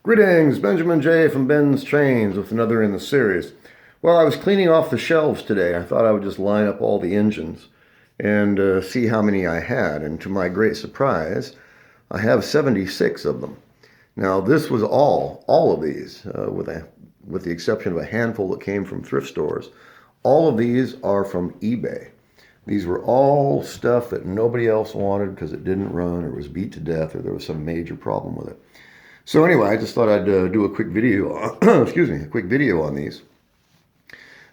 Greetings, Benjamin J. from BENZTRAINZ with another in the series. Well, I was cleaning off the shelves today. I thought I would just line up all the engines and see how many I had. And to my great surprise, I have 76 of them. Now, this was all of these, with the exception of a handful that came from thrift stores. All of these are from eBay. These were all stuff that nobody else wanted because it didn't run or was beat to death or there was some major problem with it. So anyway, I just thought I'd do a quick video, a quick video on these.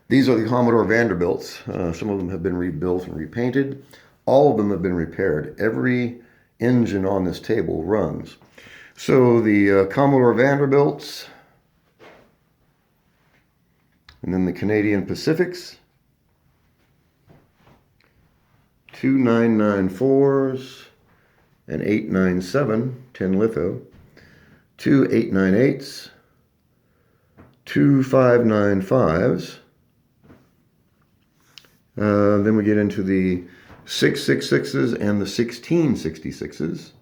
These are the Commodore Vanderbilts. Some of them have been rebuilt and repainted. All of them have been repaired. Every engine on this table runs. So the Commodore Vanderbilts, and then the Canadian Pacifics, 2 994s, and 897, 10 litho. 2 898s, 2 595s. Then we get into the 666s and the 1666s.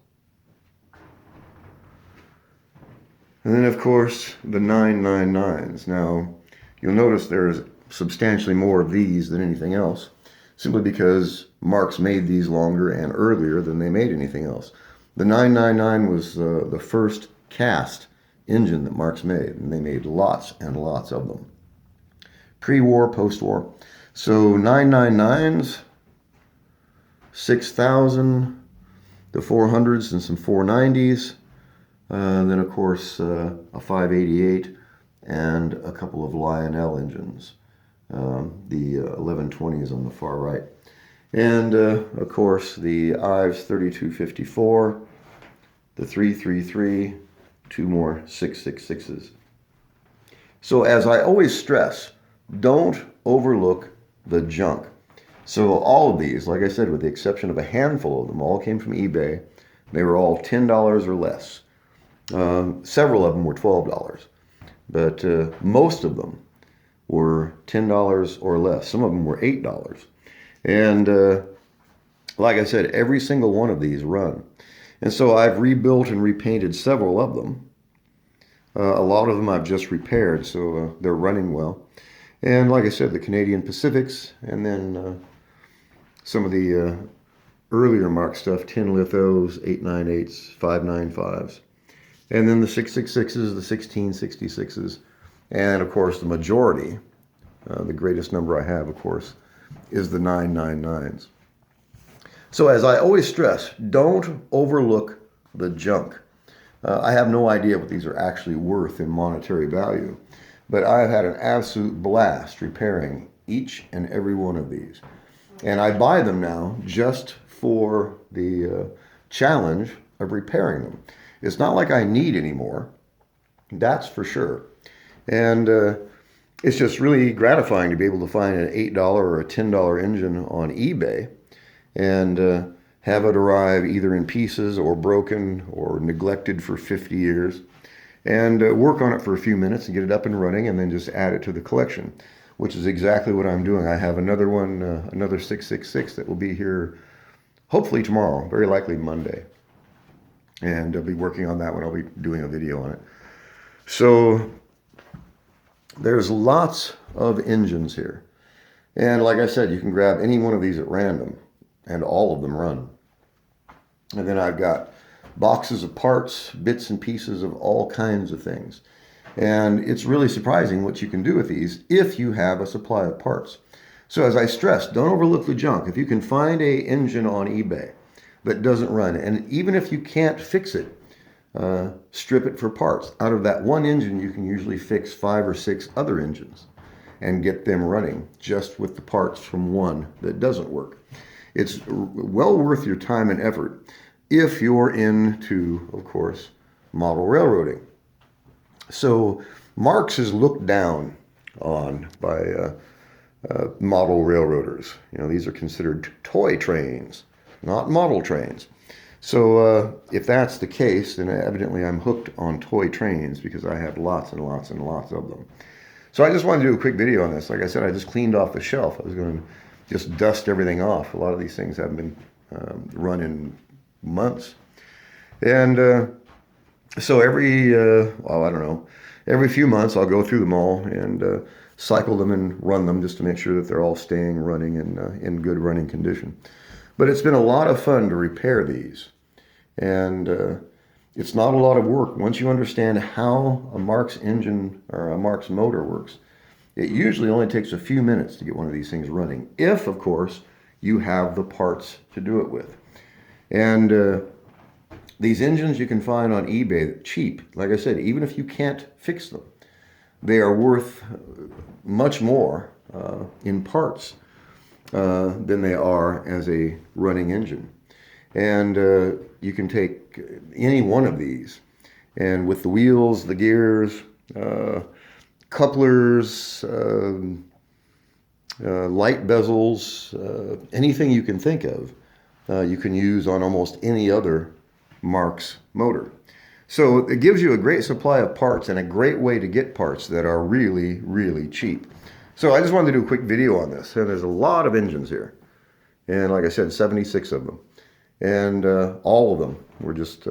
And then, of course, the 999s. Now, you'll notice there's substantially more of these than anything else, simply because Marx made these longer and earlier than they made anything else. The 999 was the first cast engine that Marx made, and they made lots and lots of them. Pre-war, post-war. So 999s, 6,000, the 400s and some 490s, then of course a 588 and a couple of Lionel engines. The 1120s on the far right. And of course the Ives 3254, the 333, 2 more 666s. So as I always stress, don't overlook the junk. So all of these, like I said, with the exception of a handful of them, all came from eBay. They were all $10 or less. Several of them were $12, but most of them were $10 or less. Some of them were $8. And like I said, every single one of these run. And so I've rebuilt and repainted several of them. A lot of them I've just repaired, so they're running well. And like I said, the Canadian Pacifics, and then some of the earlier Marx stuff, 10 lithos, 898s, 595s. And then the 666s, the 1666s, and of course the majority, the greatest number I have, of course, is the 999s. So as I always stress, don't overlook the junk. I have no idea what these are actually worth in monetary value, but I've had an absolute blast repairing each and every one of these. And I buy them now just for the challenge of repairing them. It's not like I need any more, that's for sure. And it's just really gratifying to be able to find an $8 or a $10 engine on eBay and have it arrive either in pieces or broken or neglected for 50 years, and work on it for a few minutes and get it up and running, and then just add it to the collection, which is exactly what I'm doing. I have another one, another 666 that will be here hopefully tomorrow, very likely Monday. And I'll be working on that one. I'll be doing a video on it. So there's lots of engines here. And like I said, you can grab any one of these at random, and all of them run. And then I've got boxes of parts, bits and pieces of all kinds of things. And it's really surprising what you can do with these if you have a supply of parts. So as I stressed, don't overlook the junk. If you can find an engine on eBay that doesn't run, and even if you can't fix it, strip it for parts. Out of that one engine, you can usually fix 5 or 6 other engines and get them running just with the parts from one that doesn't work. It's well worth your time and effort if you're into, of course, model railroading. So Marx is looked down on by model railroaders. You know, these are considered toy trains, not model trains. So if that's the case, then evidently I'm hooked on toy trains because I have lots and lots and lots of them. So I just wanted to do a quick video on this. Like I said, I just cleaned off the shelf. I was going to just dust everything off. A lot of these things haven't been run in months. And So every, well, I don't know, every few months I'll go through them all and cycle them and run them just to make sure that they're all staying running and in good running condition. But it's been a lot of fun to repair these. And it's not a lot of work. Once you understand how a Marx engine or a Marx motor works, it usually only takes a few minutes to get one of these things running. If, of course, you have the parts to do it with. And these engines you can find on eBay cheap. Like I said, even if you can't fix them, they are worth much more in parts than they are as a running engine. And you can take any one of these, and with the wheels, the gears, couplers, light bezels, anything you can think of, you can use on almost any other Marx motor. So it gives you a great supply of parts and a great way to get parts that are really, really cheap. So I just wanted to do a quick video on this. And there's a lot of engines here. And like I said, 76 of them. And all of them were just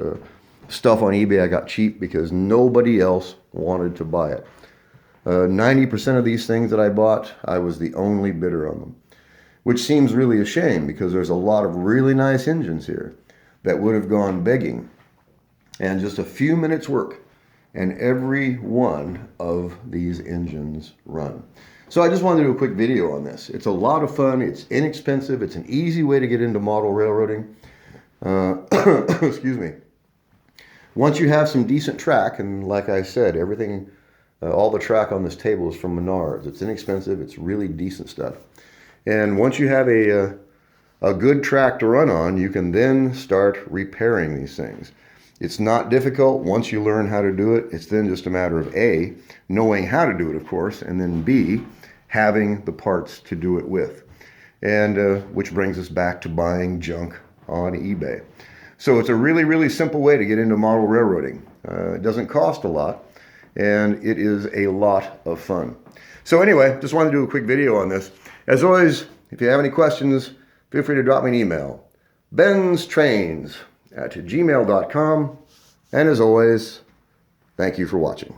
stuff on eBay I got cheap because nobody else wanted to buy it. 90% of these things that I bought, I was the only bidder on them. Which seems really a shame because there's a lot of really nice engines here that would have gone begging. And just a few minutes work and every one of these engines run. So I just wanted to do a quick video on this. It's a lot of fun. It's inexpensive. It's an easy way to get into model railroading. Excuse me. Once you have some decent track, and like I said, everything, all the track on this table is from Menards. It's inexpensive. It's really decent stuff. And once you have a good track to run on, you can then start repairing these things. It's not difficult once you learn how to do it. It's then just a matter of A, knowing how to do it, of course, and then B, having the parts to do it with. And which brings us back to buying junk on eBay. So it's a really, really simple way to get into model railroading. It doesn't cost a lot, and it is a lot of fun. So anyway, just wanted to do a quick video on this. As always, if you have any questions, feel free to drop me an email. BENZTRAINZ@gmail.com. And as always, thank you for watching.